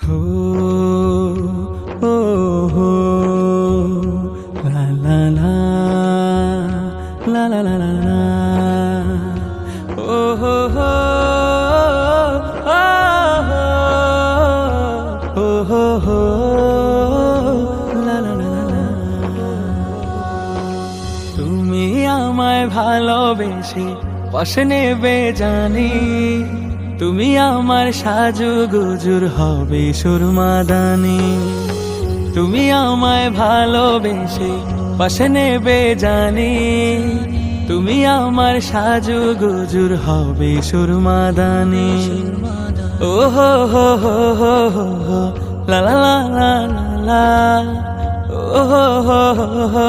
হো ও হো লা লা লা লা লা লা লা লা ও হো হো ও হো হো লা লা লা লা। তুমি আমায় ভালোবেসে পাশে নেবে জানি, তুমি আমার সাজু গুজুর হবে সুরমাদানি। তুমি আমায় ভালোবেসে পাশে নেবে জানি, তুমি আমার সাজু গুজুর হবে সুরমাদানি। ও হো হো হো হো হো লা লা লা লা লা, ও হো হো হো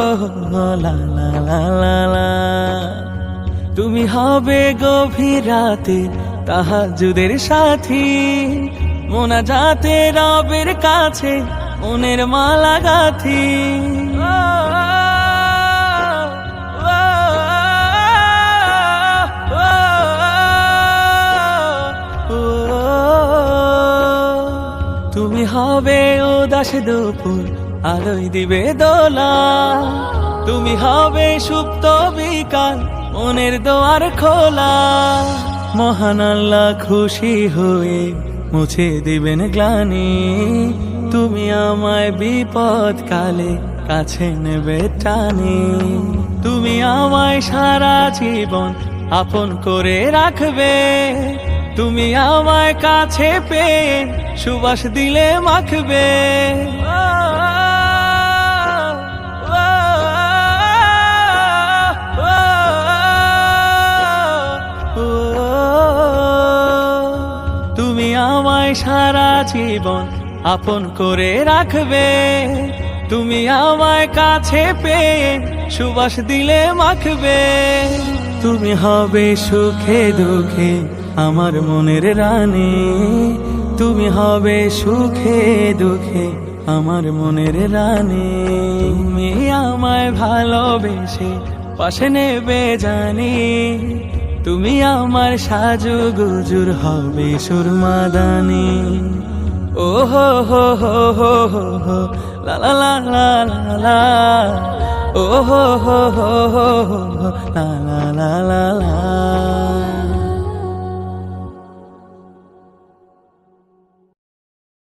হো লা লা লা লা লা। তুমি হবে গভীর রাতে তাহাজ্জুদের সাথী, মোনাজাতে রবের কাছে মনের মালা গাথি। তুমি হবে উদাস দুপুর আলোয় দিবে দোলা, তুমি হবে সুপ্ত বিকাল মনের দোয়ার খোলা। মহান আল্লাহ খুশি হয়ে মুছে দিবেন গ্লানি, তুমি আমায় বিপদ কালে কাছে নেবে টানি। তুমি আমায় সারা জীবন আপন করে রাখবে, তুমি আমায় কাছে পেয়ে সুবাস দিলে মাখবে। তুমি আমায় সারা জীবন আপন করে রাখবে, তুমি আমায় কাছে পেয়ে সুবাস দিলে মাখবে। তুমি হবে সুখে দুঃখে আমার মনের রানী, তুমি হবে সুখে দুঃখে আমার মনের রানী। তুমি আমায় ভালোবেসে পাশে নেবে জানি, তুমি আমার সাজু গুজুর হবে সুরমাদানি। ও হো হো হো হো হো হো লা লা লা লা লা লা, ও হো হো হো হো হো লা লা লা লা লা।